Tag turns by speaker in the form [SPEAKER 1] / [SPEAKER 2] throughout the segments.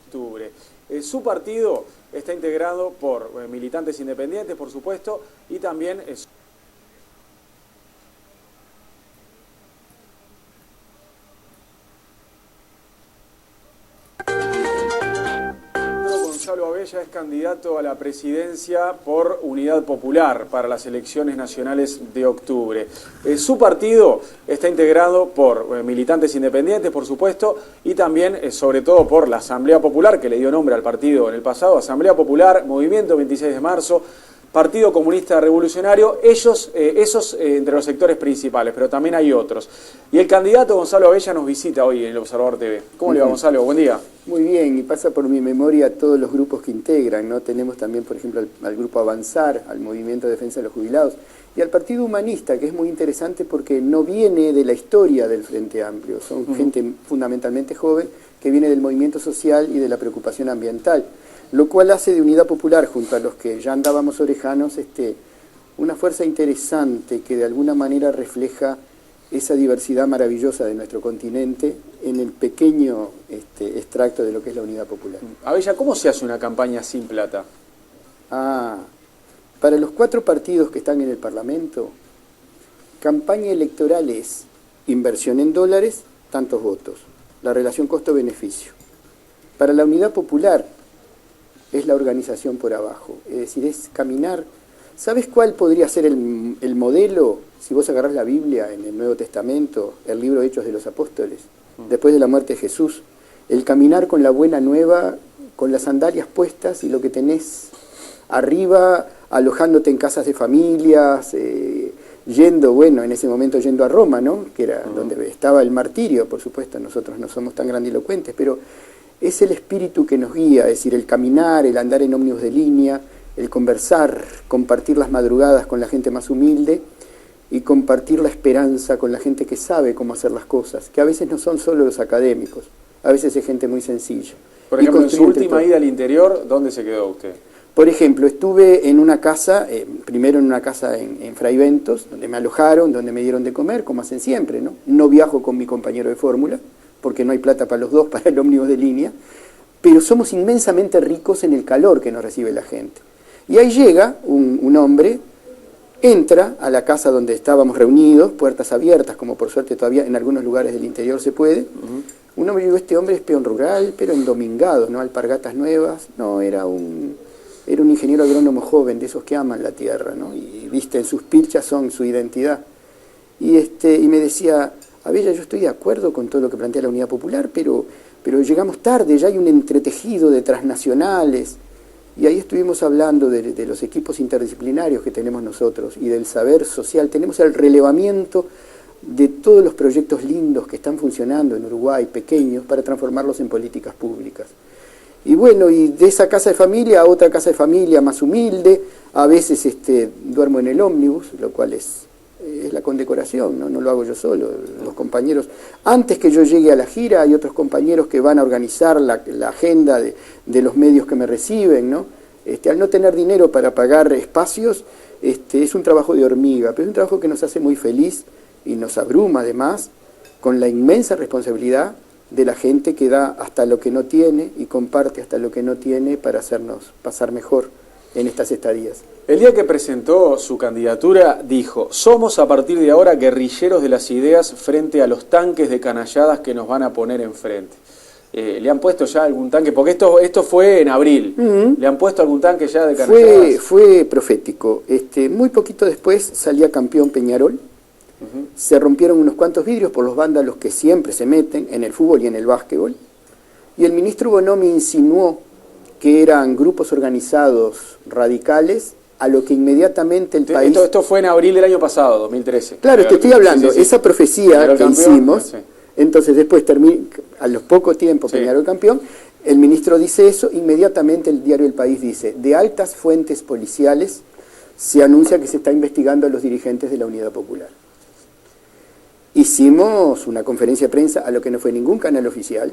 [SPEAKER 1] Octubre. Su partido está integrado por militantes independientes, por supuesto, y también Gonzalo Abella es candidato a la presidencia por Unidad Popular para las elecciones nacionales de octubre. Su partido está integrado por militantes independientes, por supuesto, y también, sobre todo, por la Asamblea Popular, que le dio nombre al partido en el pasado, Asamblea Popular, Movimiento 26 de Marzo, Partido Comunista Revolucionario, esos entre los sectores principales, pero también hay otros. Y el candidato Gonzalo Abella nos visita hoy en el Observador TV. ¿Cómo le va, Gonzalo? Buen día.
[SPEAKER 2] Muy bien, y pasa por mi memoria todos los grupos que integran, ¿no? Tenemos también, por ejemplo, al Grupo Avanzar, al Movimiento de Defensa de los Jubilados, y al Partido Humanista, que es muy interesante porque no viene de la historia del Frente Amplio, son gente fundamentalmente joven que viene del movimiento social y de la preocupación ambiental, lo cual hace de Unidad Popular, junto a los que ya andábamos orejanos, una fuerza interesante que de alguna manera refleja esa diversidad maravillosa de nuestro continente en el pequeño extracto de lo que es la Unidad Popular.
[SPEAKER 1] Abella, ¿cómo se hace una campaña sin plata?
[SPEAKER 2] Para los 4 partidos que están en el Parlamento, campaña electoral es inversión en dólares, tantos votos, la relación costo-beneficio. Para la Unidad Popular es la organización por abajo, es decir, es caminar. ¿Sabes cuál podría ser el modelo si vos agarrás la Biblia en el Nuevo Testamento, el libro Hechos de los Apóstoles, después de la muerte de Jesús? El caminar con la buena nueva, con las sandalias puestas y lo que tenés arriba, alojándote en casas de familias, yendo, en ese momento yendo a Roma, ¿no? Que era donde estaba el martirio, por supuesto, nosotros no somos tan grandilocuentes, pero es el espíritu que nos guía, es decir, el caminar, el andar en ómnibus de línea, el conversar, compartir las madrugadas con la gente más humilde y compartir la esperanza con la gente que sabe cómo hacer las cosas, que a veces no son solo los académicos, a veces es gente muy sencilla.
[SPEAKER 1] Por ejemplo, en su última ida al interior, ¿dónde se quedó usted?
[SPEAKER 2] Por ejemplo, estuve en una casa, primero en una casa en Fray Bentos, donde me alojaron, donde me dieron de comer, como hacen siempre, ¿no? No viajo con mi compañero de fórmula, porque no hay plata para los dos, para el ómnibus de línea, pero somos inmensamente ricos en el calor que nos recibe la gente. Y ahí llega un hombre, entra a la casa donde estábamos reunidos, puertas abiertas, como por suerte todavía en algunos lugares del interior se puede. Un hombre, digo, este hombre es peón rural, pero endomingado, ¿no? Alpargatas nuevas, no, era un ingeniero agrónomo joven, de esos que aman la tierra, ¿no? Y viste, en sus pilchas son su identidad. Y me decía, Abella, yo estoy de acuerdo con todo lo que plantea la Unidad Popular, pero llegamos tarde, ya hay un entretejido de transnacionales. Y ahí estuvimos hablando de los equipos interdisciplinarios que tenemos nosotros y del saber social. Tenemos el relevamiento de todos los proyectos lindos que están funcionando en Uruguay, pequeños, para transformarlos en políticas públicas. Y bueno, y de esa casa de familia a otra casa de familia más humilde, a veces duermo en el ómnibus, lo cual es la condecoración, ¿no? No lo hago yo solo, los compañeros. Antes que yo llegue a la gira hay otros compañeros que van a organizar la agenda de los medios que me reciben, ¿no? Al no tener dinero para pagar espacios, es un trabajo de hormiga, pero es un trabajo que nos hace muy feliz y nos abruma además con la inmensa responsabilidad de la gente que da hasta lo que no tiene y comparte hasta lo que no tiene para hacernos pasar mejor en estas estadías.
[SPEAKER 1] El día que presentó su candidatura dijo: somos a partir de ahora guerrilleros de las ideas frente a los tanques de canalladas que nos van a poner enfrente. ¿Le han puesto ya algún tanque? Porque esto fue en abril. ¿Le han puesto algún tanque ya de canalladas?
[SPEAKER 2] Fue profético. Muy poquito después salía campeón Peñarol. Se rompieron unos cuantos vidrios por los vándalos que siempre se meten en el fútbol y en el básquetbol. Y el ministro Bonomi insinuó que eran grupos organizados radicales, a lo que inmediatamente el país...
[SPEAKER 1] Esto fue en abril del año pasado, 2013.
[SPEAKER 2] Claro, te estoy hablando, esa profecía que hicimos, entonces después a los poco tiempo Peñarol campeón, el ministro dice eso, inmediatamente el diario El País dice: de altas fuentes policiales se anuncia que se está investigando a los dirigentes de la Unidad Popular. Hicimos una conferencia de prensa a lo que no fue ningún canal oficial,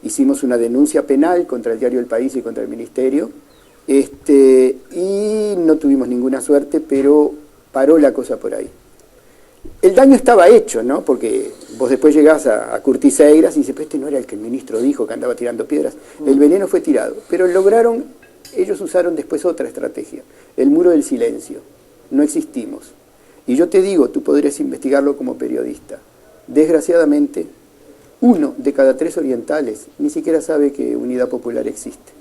[SPEAKER 2] hicimos una denuncia penal contra el diario El País y contra el ministerio, y no tuvimos ninguna suerte, pero paró la cosa por ahí. El daño estaba hecho, ¿no? Porque vos después llegás a Curtiseiras y dices, pero este no era el que el ministro dijo que andaba tirando piedras. El veneno fue tirado, pero ellos usaron después otra estrategia, el muro del silencio. No existimos. Y yo te digo, tú podrías investigarlo como periodista. Desgraciadamente, 1 de cada 3 orientales ni siquiera sabe que Unidad Popular existe.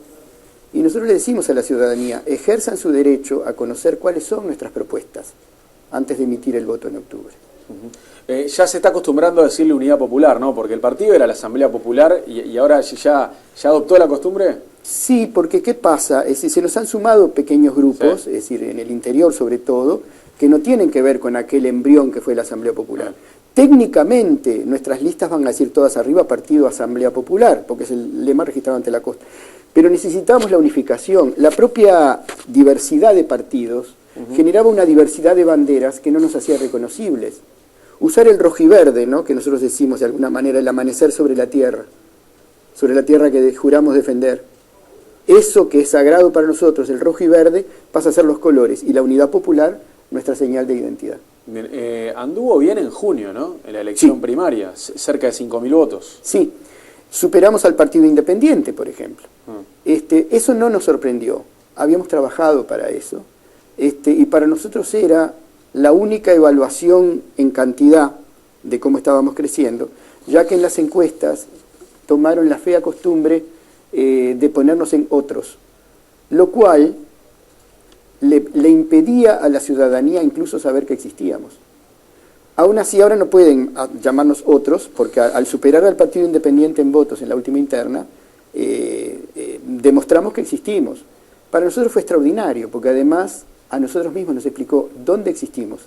[SPEAKER 2] Y nosotros le decimos a la ciudadanía, ejerzan su derecho a conocer cuáles son nuestras propuestas antes de emitir el voto en octubre.
[SPEAKER 1] Ya se está acostumbrando a decirle Unidad Popular, ¿no? Porque el partido era la Asamblea Popular y ahora ya adoptó la costumbre.
[SPEAKER 2] Sí, porque ¿qué pasa? Es decir, se nos han sumado pequeños grupos, sí, es decir, en el interior sobre todo, que no tienen que ver con aquel embrión que fue la Asamblea Popular. Técnicamente, nuestras listas van a decir todas arriba, Partido Asamblea Popular, porque es el lema registrado ante la Costa. Pero necesitamos la unificación. La propia diversidad de partidos generaba una diversidad de banderas que no nos hacía reconocibles. Usar el rojiverde, ¿no?, que nosotros decimos de alguna manera, el amanecer sobre la tierra que juramos defender. Eso que es sagrado para nosotros, el rojo y verde, pasa a ser los colores, y la Unidad Popular, nuestra señal de identidad.
[SPEAKER 1] Bien, anduvo bien en junio, ¿no?, en la elección primaria, cerca de 5.000 votos.
[SPEAKER 2] Sí, superamos al Partido Independiente, por ejemplo. Eso no nos sorprendió, habíamos trabajado para eso, y para nosotros era la única evaluación en cantidad de cómo estábamos creciendo, ya que en las encuestas tomaron la fea costumbre de ponernos en otros, lo cual le impedía a la ciudadanía incluso saber que existíamos. Aún así, ahora no pueden llamarnos otros, porque al superar al Partido Independiente en votos en la última interna, demostramos que existimos. Para nosotros fue extraordinario, porque además a nosotros mismos nos explicó dónde existimos.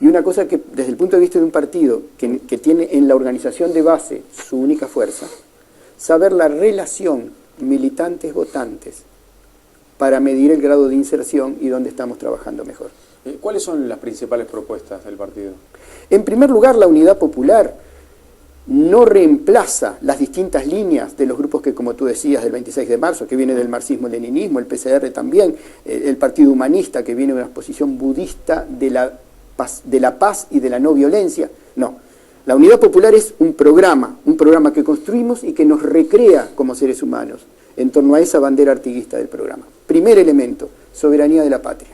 [SPEAKER 2] Y una cosa que desde el punto de vista de un partido que tiene en la organización de base su única fuerza, saber la relación militantes-votantes para medir el grado de inserción y dónde estamos trabajando mejor.
[SPEAKER 1] ¿Cuáles son las principales propuestas del partido?
[SPEAKER 2] En primer lugar, la Unidad Popular no reemplaza las distintas líneas de los grupos que, como tú decías, del 26 de marzo, que viene del marxismo-leninismo, el PCR también, el Partido Humanista, que viene de una posición budista de la paz y de la no violencia. No, la Unidad Popular es un programa que construimos y que nos recrea como seres humanos en torno a esa bandera artiguista del programa. Primer elemento, soberanía de la patria.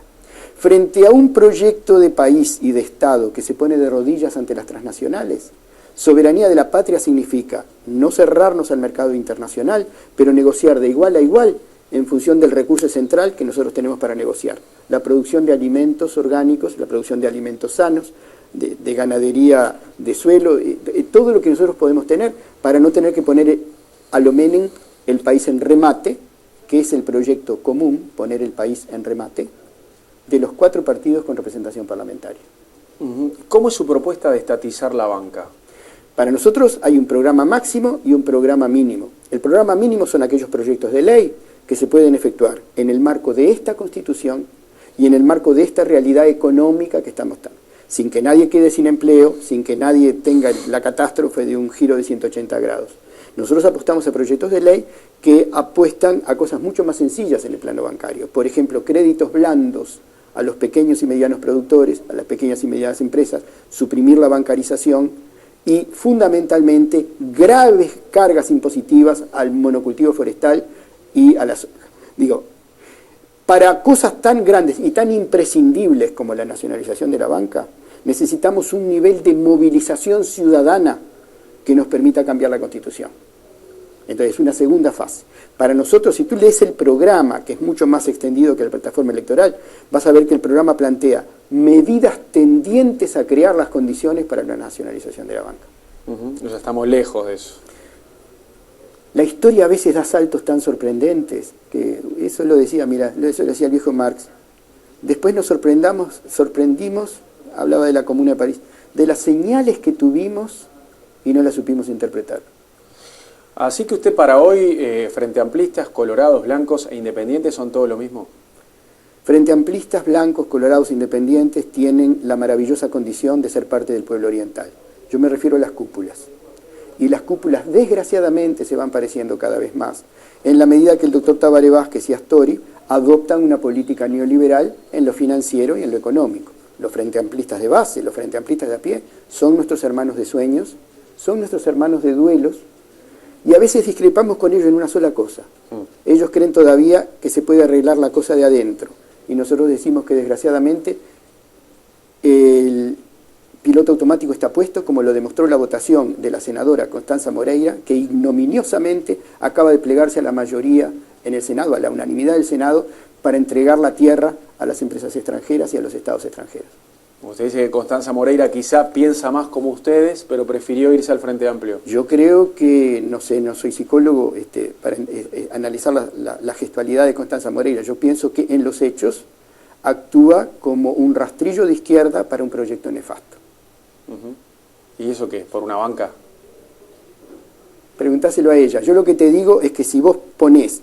[SPEAKER 2] Frente a un proyecto de país y de Estado que se pone de rodillas ante las transnacionales, soberanía de la patria significa no cerrarnos al mercado internacional, pero negociar de igual a igual en función del recurso central que nosotros tenemos para negociar. La producción de alimentos orgánicos, la producción de alimentos sanos, de ganadería de suelo, todo lo que nosotros podemos tener para no tener que poner a lo menos el país en remate, que es el proyecto común, poner el país en remate, de los 4 partidos con representación parlamentaria.
[SPEAKER 1] ¿Cómo es su propuesta de estatizar la banca?
[SPEAKER 2] Para nosotros hay un programa máximo y un programa mínimo. El programa mínimo son aquellos proyectos de ley que se pueden efectuar en el marco de esta Constitución y en el marco de esta realidad económica que estamos dando, sin que nadie quede sin empleo, sin que nadie tenga la catástrofe de un giro de 180 grados. Nosotros apostamos a proyectos de ley que apuestan a cosas mucho más sencillas en el plano bancario. Por ejemplo, créditos blandos a los pequeños y medianos productores, a las pequeñas y medianas empresas, suprimir la bancarización y fundamentalmente graves cargas impositivas al monocultivo forestal y a las... para cosas tan grandes y tan imprescindibles como la nacionalización de la banca, necesitamos un nivel de movilización ciudadana que nos permita cambiar la Constitución. Entonces, una segunda fase. Para nosotros, si tú lees el programa, que es mucho más extendido que la plataforma electoral, vas a ver que el programa plantea medidas tendientes a crear las condiciones para la nacionalización de la banca.
[SPEAKER 1] O sea, estamos lejos de eso.
[SPEAKER 2] La historia a veces da saltos tan sorprendentes, que eso lo decía, eso lo decía el viejo Marx. Después nos sorprendimos, hablaba de la Comuna de París, de las señales que tuvimos y no las supimos interpretar.
[SPEAKER 1] Así que usted para hoy, frente amplistas, colorados, blancos e independientes, ¿son todo lo mismo?
[SPEAKER 2] Frente amplistas, blancos, colorados, independientes, tienen la maravillosa condición de ser parte del pueblo oriental. Yo me refiero a las cúpulas. Y las cúpulas, desgraciadamente, se van pareciendo cada vez más, en la medida que el doctor Tabaré Vázquez y Astori adoptan una política neoliberal en lo financiero y en lo económico. los frente amplistas de base, los frente amplistas de a pie, son nuestros hermanos de sueños, son nuestros hermanos de duelos, y a veces discrepamos con ellos en una sola cosa. Ellos creen todavía que se puede arreglar la cosa de adentro, y nosotros decimos que desgraciadamente el piloto automático está puesto, como lo demostró la votación de la senadora Constanza Moreira, que ignominiosamente acaba de plegarse a la mayoría en el Senado, a la unanimidad del Senado, para entregar la tierra a las empresas extranjeras y a los estados extranjeros.
[SPEAKER 1] Usted dice que Constanza Moreira quizá piensa más como ustedes, pero prefirió irse al Frente Amplio.
[SPEAKER 2] Yo creo que, no sé, no soy psicólogo para analizar la gestualidad de Constanza Moreira. Yo pienso que en los hechos actúa como un rastrillo de izquierda para un proyecto nefasto.
[SPEAKER 1] ¿Y eso qué? ¿Por una banca?
[SPEAKER 2] Preguntáselo a ella. Yo lo que te digo es que si vos ponés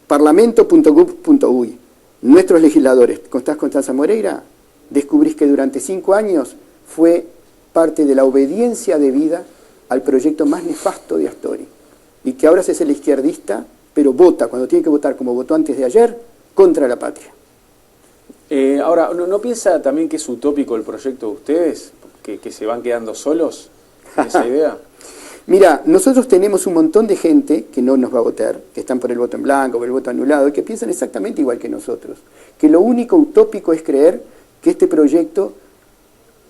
[SPEAKER 2] parlamento.gov.uy, nuestros legisladores, Constanza Moreira, descubrís que durante 5 años fue parte de la obediencia debida al proyecto más nefasto de Astori, y que ahora se es el izquierdista, pero vota, cuando tiene que votar como votó antes de ayer, contra la patria.
[SPEAKER 1] Ahora, ¿no piensa también que es utópico el proyecto de ustedes? ¿Que se van quedando solos en esa idea?
[SPEAKER 2] Mira, nosotros tenemos un montón de gente que no nos va a votar, que están por el voto en blanco, por el voto anulado, y que piensan exactamente igual que nosotros, que lo único utópico es creer que este proyecto,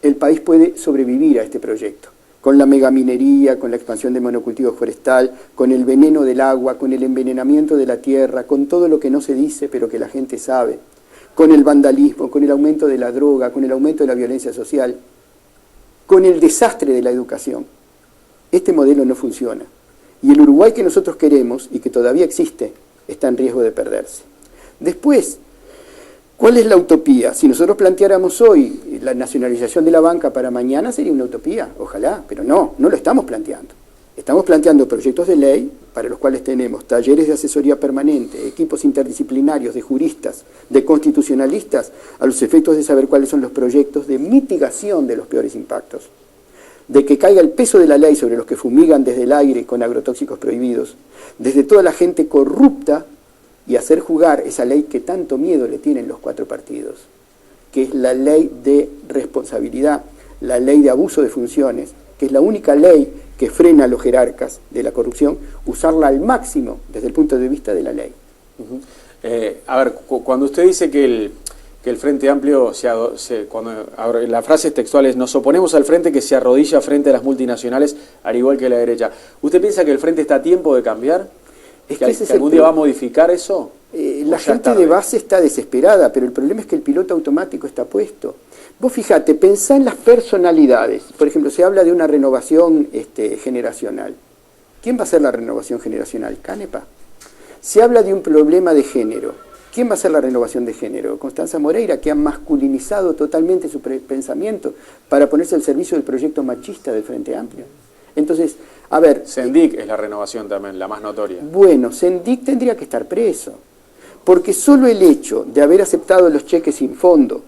[SPEAKER 2] el país puede sobrevivir a este proyecto, con la megaminería, con la expansión de monocultivo forestal, con el veneno del agua, con el envenenamiento de la tierra, con todo lo que no se dice pero que la gente sabe, con el vandalismo, con el aumento de la droga, con el aumento de la violencia social, con el desastre de la educación. Este modelo no funciona. Y el Uruguay que nosotros queremos y que todavía existe está en riesgo de perderse. Después, ¿cuál es la utopía? Si nosotros planteáramos hoy la nacionalización de la banca para mañana sería una utopía, ojalá, pero no lo estamos planteando. Estamos planteando proyectos de ley para los cuales tenemos talleres de asesoría permanente, equipos interdisciplinarios de juristas, de constitucionalistas, a los efectos de saber cuáles son los proyectos de mitigación de los peores impactos, de que caiga el peso de la ley sobre los que fumigan desde el aire con agrotóxicos prohibidos, desde toda la gente corrupta, y hacer jugar esa ley que tanto miedo le tienen los 4 partidos, que es la ley de responsabilidad, la ley de abuso de funciones, que es la única ley que frena a los jerarcas de la corrupción, usarla al máximo desde el punto de vista de la ley.
[SPEAKER 1] A ver, cuando usted dice que el Frente Amplio, la frase textual es: nos oponemos al Frente que se arrodilla frente a las multinacionales, al igual que la derecha. ¿Usted piensa que el Frente está a tiempo de cambiar? ¿Que algún día va a modificar eso?
[SPEAKER 2] La gente de base está desesperada, pero el problema es que el piloto automático está puesto. Vos fíjate, pensá en las personalidades. Por ejemplo, se habla de una renovación generacional. ¿Quién va a hacer la renovación generacional? Canepa. Se habla de un problema de género. ¿Quién va a hacer la renovación de género? Constanza Moreira, que ha masculinizado totalmente su pensamiento para ponerse al servicio del proyecto machista del Frente Amplio. Entonces, a ver...
[SPEAKER 1] Sendik es la renovación también, la más notoria.
[SPEAKER 2] Bueno, Sendik tendría que estar preso, porque solo el hecho de haber aceptado los cheques sin fondo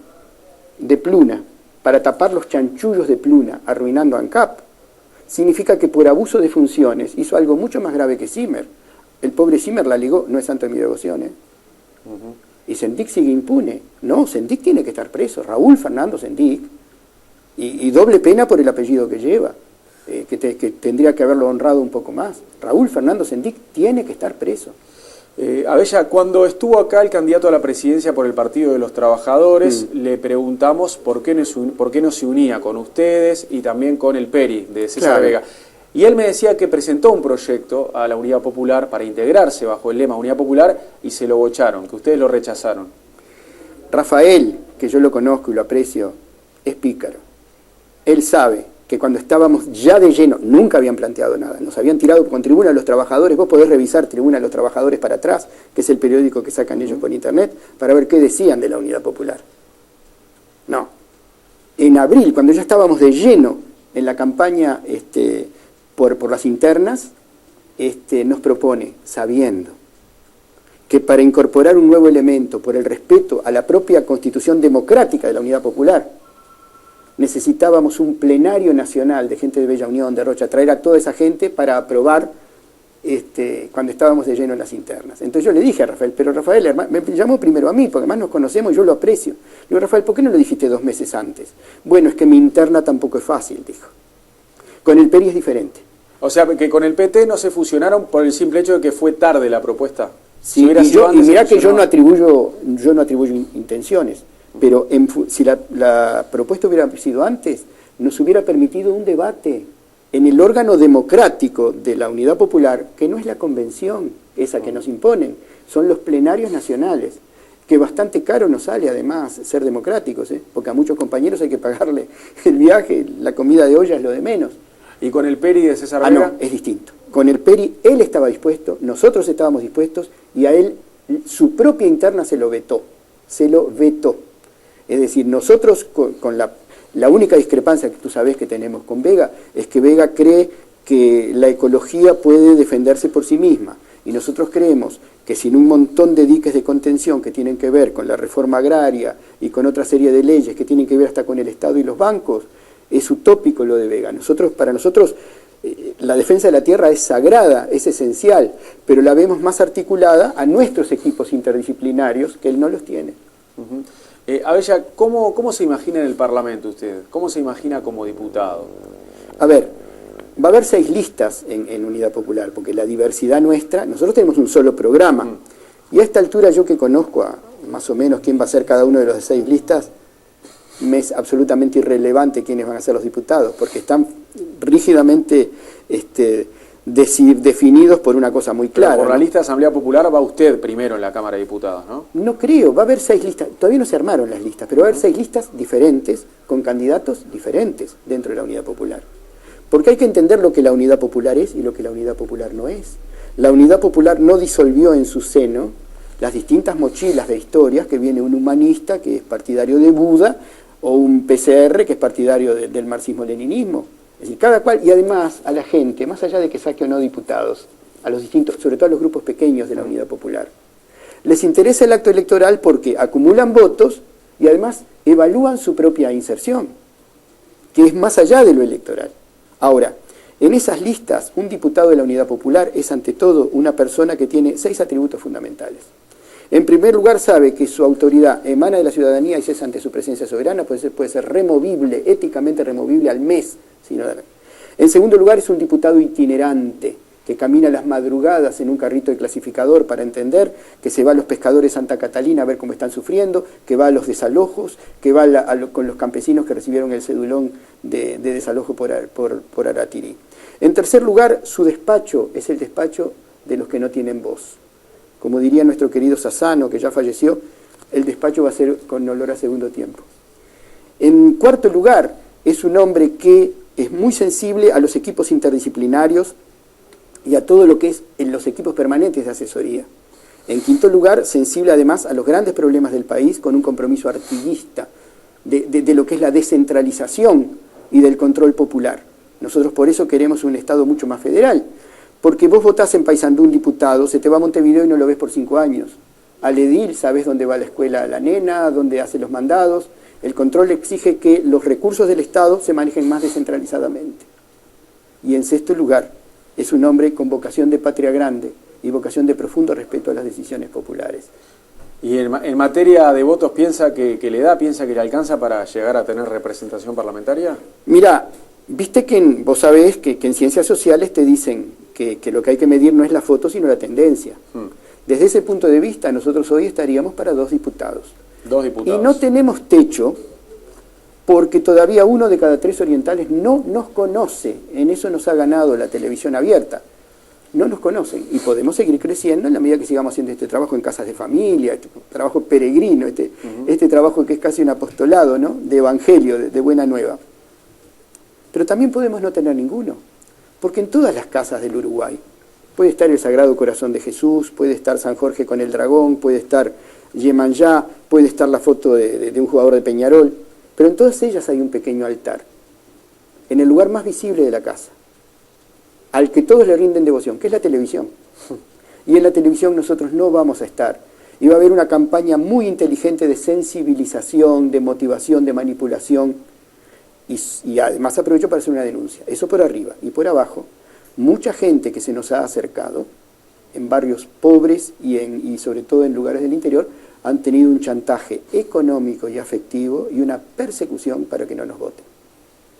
[SPEAKER 2] de Pluna para tapar los chanchullos de Pluna, arruinando a ANCAP, significa que por abuso de funciones hizo algo mucho más grave que Zimmer. El pobre Zimmer la ligó, no es santo de mi devoción, Y Sendik sigue impune. No, Sendik tiene que estar preso, Raúl Fernando Sendik, y doble pena por el apellido que lleva. Que tendría que haberlo honrado un poco más. Raúl Fernando Sendik tiene que estar preso.
[SPEAKER 1] Abella, cuando estuvo acá el candidato a la presidencia por el Partido de los Trabajadores, le preguntamos por qué no se unía con ustedes y también con el PERI de César Vega. Y él me decía que presentó un proyecto a la Unidad Popular para integrarse bajo el lema Unidad Popular y se lo bocharon, que ustedes lo rechazaron.
[SPEAKER 2] Rafael, que yo lo conozco y lo aprecio, es pícaro. Él sabe que cuando estábamos ya de lleno, nunca habían planteado nada, nos habían tirado con Tribuna de los Trabajadores. Vos podés revisar Tribuna de los Trabajadores para atrás, que es el periódico que sacan ellos por internet, para ver qué decían de la Unidad Popular. No. En abril, cuando ya estábamos de lleno en la campaña por las internas, nos propone, sabiendo que para incorporar un nuevo elemento por el respeto a la propia Constitución democrática de la Unidad Popular, necesitábamos un plenario nacional de gente de Bella Unión, de Rocha, traer a toda esa gente para aprobar cuando estábamos de lleno en las internas. Entonces yo le dije a Rafael, pero Rafael, me llamó primero a mí, porque además nos conocemos y yo lo aprecio. Le digo, Rafael, ¿por qué no lo dijiste 2 meses antes? Bueno, es que mi interna tampoco es fácil, dijo. Con el PERI es diferente.
[SPEAKER 1] O sea, que con el PT no se fusionaron por el simple hecho de que fue tarde la propuesta.
[SPEAKER 2] Sí, y mirá que yo no atribuyo intenciones, pero si la propuesta hubiera sido antes, nos hubiera permitido un debate en el órgano democrático de la Unidad Popular, que no es la convención, esa que nos imponen, son los plenarios nacionales, que bastante caro nos sale además ser democráticos, porque a muchos compañeros hay que pagarle el viaje, la comida de olla es lo de menos.
[SPEAKER 1] ¿Y con el PERI de César Vega?
[SPEAKER 2] No, es distinto. Con el PERI él estaba dispuesto, nosotros estábamos dispuestos, y a él su propia interna se lo vetó. Es decir, nosotros con la única discrepancia que tú sabes que tenemos con Vega es que Vega cree que la ecología puede defenderse por sí misma, y nosotros creemos que sin un montón de diques de contención que tienen que ver con la reforma agraria y con otra serie de leyes que tienen que ver hasta con el Estado y los bancos, es utópico lo de Vega. Para nosotros la defensa de la tierra es sagrada, es esencial, pero la vemos más articulada a nuestros equipos interdisciplinarios, que él no los tiene.
[SPEAKER 1] Abella, ¿cómo se imagina en el Parlamento usted? ¿Cómo se imagina como diputado?
[SPEAKER 2] A ver, va a haber 6 listas en Unidad Popular, porque la diversidad nuestra, nosotros tenemos un solo programa, y a esta altura yo que conozco a más o menos quién va a ser cada uno de los 6 listas, me es absolutamente irrelevante quiénes van a ser los diputados, porque están rígidamente definidos por una cosa muy clara.
[SPEAKER 1] Pero por la lista de Asamblea Popular va usted primero en la Cámara de Diputados, ¿no?
[SPEAKER 2] No creo, va a haber 6 listas, todavía no se armaron las listas, pero va a haber 6 listas diferentes, con candidatos diferentes dentro de la Unidad Popular. Porque hay que entender lo que la Unidad Popular es y lo que la Unidad Popular no es. La Unidad Popular no disolvió en su seno las distintas mochilas de historias que viene un humanista que es partidario de Buda, o un PCR que es partidario del marxismo-leninismo. Es decir, cada cual, y además a la gente, más allá de que saque o no diputados, a los distintos, sobre todo a los grupos pequeños de la Unidad Popular, les interesa el acto electoral porque acumulan votos y además evalúan su propia inserción, que es más allá de lo electoral. Ahora, en esas listas, un diputado de la Unidad Popular es ante todo una persona que tiene 6 atributos fundamentales. En primer lugar, sabe que su autoridad emana de la ciudadanía y cesa ante su presencia soberana, puede ser removible, éticamente removible al mes. En segundo lugar, es un diputado itinerante, que camina las madrugadas en un carrito de clasificador para entender, que se va a los pescadores Santa Catalina a ver cómo están sufriendo, que va a los desalojos, que va con los campesinos que recibieron el cedulón de desalojo por Aratirí. En tercer lugar, su despacho es el despacho de los que no tienen voz. Como diría nuestro querido Sassano, que ya falleció, el despacho va a ser con olor a segundo tiempo. En cuarto lugar, es un hombre que es muy sensible a los equipos interdisciplinarios y a todo lo que es en los equipos permanentes de asesoría. En quinto lugar, sensible además a los grandes problemas del país, con un compromiso artiguista de lo que es la descentralización y del control popular. Nosotros por eso queremos un Estado mucho más federal. Porque vos votás en Paysandú un diputado, se te va a Montevideo y no lo ves por 5 años. Al edil sabés dónde va a la escuela la nena, dónde hace los mandados. El control exige que los recursos del Estado se manejen más descentralizadamente. Y en sexto lugar, es un hombre con vocación de patria grande y vocación de profundo respeto a las decisiones populares.
[SPEAKER 1] ¿Y en materia de votos piensa que le alcanza para llegar a tener representación parlamentaria?
[SPEAKER 2] Mira, viste que vos sabés que en ciencias sociales te dicen que lo que hay que medir no es la foto, sino la tendencia. Desde ese punto de vista, nosotros hoy estaríamos para 2 diputados.
[SPEAKER 1] 2 diputados.
[SPEAKER 2] Y no tenemos techo porque todavía 1 de cada 3 orientales no nos conoce. En eso nos ha ganado la televisión abierta. No nos conocen y podemos seguir creciendo en la medida que sigamos haciendo este trabajo en casas de familia, este trabajo peregrino, este trabajo que es casi un apostolado, ¿no?, de evangelio, de buena nueva. Pero también podemos no tener ninguno. Porque en todas las casas del Uruguay puede estar el Sagrado Corazón de Jesús, puede estar San Jorge con el dragón, puede estar Yemanjá, puede estar la foto de un jugador de Peñarol, pero en todas ellas hay un pequeño altar, en el lugar más visible de la casa, al que todos le rinden devoción, que es la televisión. Y en la televisión nosotros no vamos a estar. Y va a haber una campaña muy inteligente de sensibilización, de motivación, de manipulación. Y además aprovecho para hacer una denuncia. Eso por arriba. Y por abajo, mucha gente que se nos ha acercado en barrios pobres y sobre todo en lugares del interior, han tenido un chantaje económico y afectivo y una persecución para que no nos voten.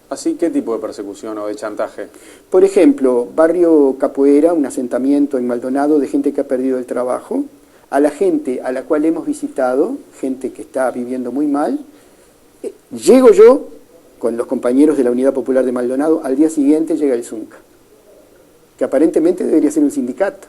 [SPEAKER 1] ¿Así qué tipo de persecución o de chantaje?
[SPEAKER 2] Por ejemplo, barrio Capoeira, un asentamiento en Maldonado de gente que ha perdido el trabajo, a la gente a la cual hemos visitado, gente que está viviendo muy mal, llego yo con los compañeros de la Unidad Popular de Maldonado, al día siguiente llega el Zunca, que aparentemente debería ser un sindicato,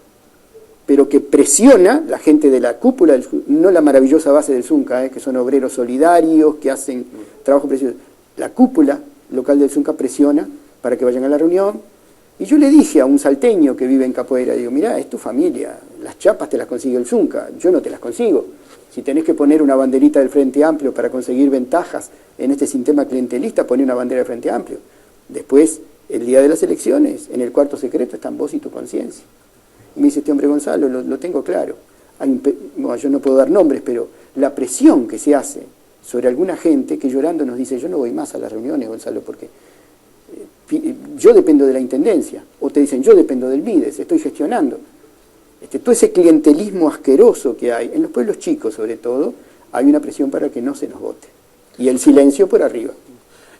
[SPEAKER 2] pero que presiona la gente de la cúpula, no la maravillosa base del Zunca, que son obreros solidarios, que hacen trabajo precioso. La cúpula local del Zunca presiona para que vayan a la reunión. Y yo le dije a un salteño que vive en Capoeira, digo, mirá, es tu familia, las chapas te las consigue el Zunca, yo no te las consigo. Si tenés que poner una banderita del Frente Amplio para conseguir ventajas en este sistema clientelista, poné una bandera del Frente Amplio. Después, el día de las elecciones, en el cuarto secreto están vos y tu conciencia. Y me dice este hombre, Gonzalo, lo tengo claro. Bueno, yo no puedo dar nombres, pero la presión que se hace sobre alguna gente que llorando nos dice, yo no voy más a las reuniones, Gonzalo, porque yo dependo de la Intendencia. O te dicen, yo dependo del Mides, estoy gestionando. Todo ese clientelismo asqueroso que hay, en los pueblos chicos sobre todo, hay una presión para que no se nos vote. Y el silencio por arriba.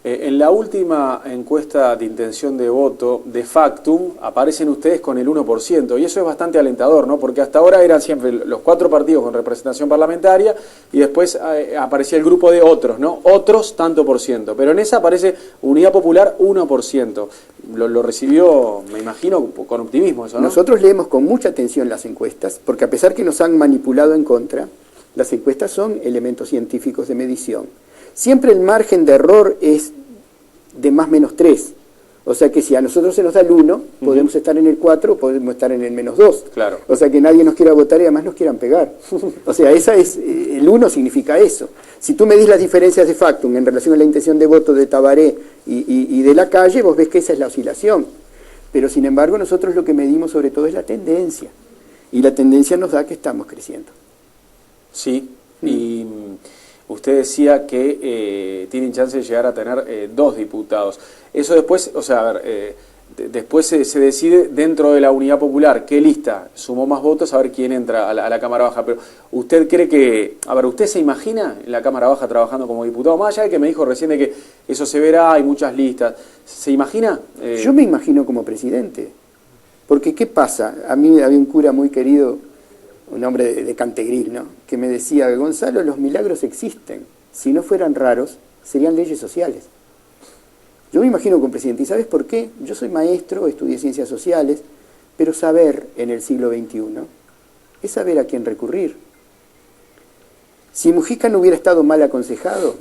[SPEAKER 1] En la última encuesta de intención de voto de Factum aparecen ustedes con el 1%, y eso es bastante alentador, ¿no? Porque hasta ahora eran siempre los 4 partidos con representación parlamentaria y después aparecía el grupo de otros, ¿no? Otros tanto por ciento, pero en esa aparece Unidad Popular 1%. Lo recibió, me imagino, con optimismo eso, ¿no?
[SPEAKER 2] Nosotros leemos con mucha atención las encuestas, porque a pesar que nos han manipulado en contra, las encuestas son elementos científicos de medición. Siempre el margen de error es de más menos 3. O sea que si a nosotros se nos da el 1, podemos estar en el 4, podemos estar en el menos 2.
[SPEAKER 1] Claro.
[SPEAKER 2] O sea que nadie nos quiera votar y además nos quieran pegar. O sea, el 1 significa eso. Si tú medís las diferencias de Factum en relación a la intención de voto de Tabaré y de la calle, vos ves que esa es la oscilación. Pero sin embargo nosotros lo que medimos sobre todo es la tendencia. Y la tendencia nos da que estamos creciendo.
[SPEAKER 1] Sí, y usted decía que tienen chance de llegar a tener 2 diputados. Eso después, o sea, a ver, después se decide dentro de la Unidad Popular qué lista sumó más votos, a ver quién entra a la Cámara Baja. Pero usted cree que, a ver, ¿usted se imagina en la Cámara Baja trabajando como diputado? Más allá de que me dijo recién de que eso se verá, hay muchas listas. ¿Se imagina?
[SPEAKER 2] Yo me imagino como presidente. Porque, ¿qué pasa? A mí había un cura muy querido, un hombre de Cantegril, ¿no?, que me decía, Gonzalo, los milagros existen. Si no fueran raros, serían leyes sociales. Yo me imagino como presidente. ¿Y sabes por qué? Yo soy maestro, estudié ciencias sociales, pero saber en el siglo XXI es saber a quién recurrir. Si Mujica no hubiera estado mal aconsejado,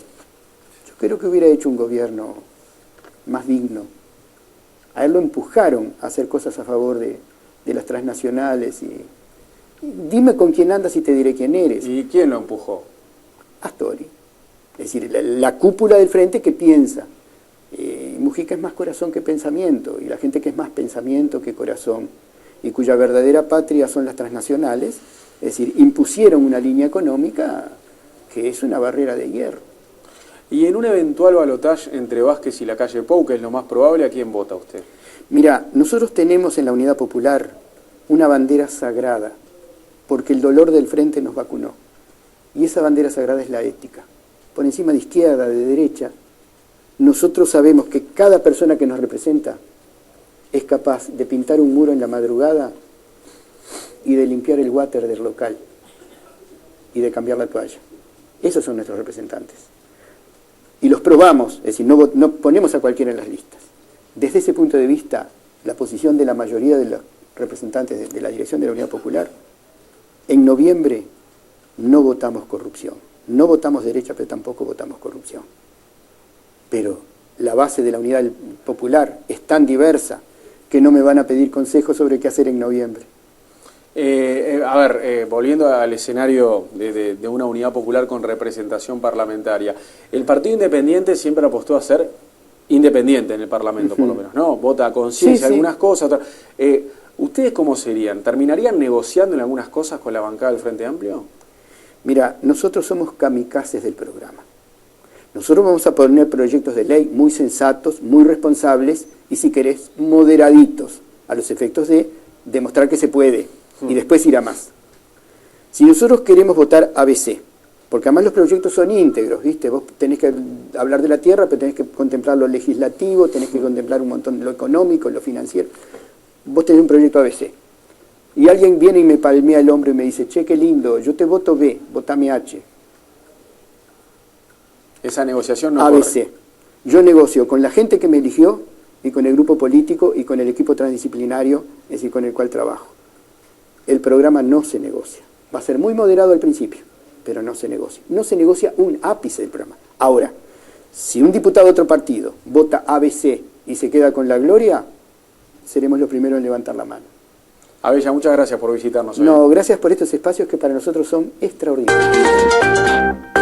[SPEAKER 2] yo creo que hubiera hecho un gobierno más digno. A él lo empujaron a hacer cosas a favor de las transnacionales y dime con quién andas y te diré quién eres.
[SPEAKER 1] ¿Y quién lo empujó?
[SPEAKER 2] Astori. Es decir, la cúpula del frente que piensa. Mujica es más corazón que pensamiento, y la gente que es más pensamiento que corazón, y cuya verdadera patria son las transnacionales, es decir, impusieron una línea económica que es una barrera de hierro.
[SPEAKER 1] Y en un eventual balotaje entre Vázquez y Lacalle Pou, que es lo más probable, ¿a quién vota usted?
[SPEAKER 2] Mira, nosotros tenemos en la Unidad Popular una bandera sagrada, porque el dolor del frente nos vacunó. Y esa bandera sagrada es la ética. Por encima de izquierda, de derecha, nosotros sabemos que cada persona que nos representa es capaz de pintar un muro en la madrugada y de limpiar el water del local y de cambiar la toalla. Esos son nuestros representantes. Y los probamos, es decir, no ponemos a cualquiera en las listas. Desde ese punto de vista, la posición de la mayoría de los representantes de la dirección de la Unidad Popular, en noviembre no votamos corrupción. No votamos derecha, pero tampoco votamos corrupción. Pero la base de la Unidad Popular es tan diversa que no me van a pedir consejos sobre qué hacer en noviembre.
[SPEAKER 1] Volviendo al escenario de una Unidad Popular con representación parlamentaria, el Partido Independiente siempre apostó a ser independiente en el Parlamento, por lo menos, ¿no? Vota a conciencia algunas cosas, otras. ¿Ustedes cómo serían? ¿Terminarían negociando en algunas cosas con la bancada del Frente Amplio?
[SPEAKER 2] Mira, nosotros somos kamikazes del programa. Nosotros vamos a poner proyectos de ley muy sensatos, muy responsables y, si querés, moderaditos. a los efectos de demostrar que se puede y después ir a más. Si nosotros queremos votar ABC, porque además los proyectos son íntegros, ¿viste? Vos tenés que hablar de la tierra, pero tenés que contemplar lo legislativo, tenés que contemplar un montón de lo económico, lo financiero. Vos tenés un proyecto ABC. Y alguien viene y me palmea el hombro y me dice, che, qué lindo, yo te voto B, votame H.
[SPEAKER 1] Esa negociación no
[SPEAKER 2] ABC.
[SPEAKER 1] corre.
[SPEAKER 2] Yo negocio con la gente que me eligió y con el grupo político y con el equipo transdisciplinario, es decir, con el cual trabajo. El programa no se negocia. Va a ser muy moderado al principio, pero no se negocia. No se negocia un ápice del programa. Ahora, si un diputado de otro partido vota ABC y se queda con la gloria, seremos los primeros en levantar la mano.
[SPEAKER 1] Abella, muchas gracias por visitarnos hoy.
[SPEAKER 2] No, gracias por estos espacios que para nosotros son extraordinarios.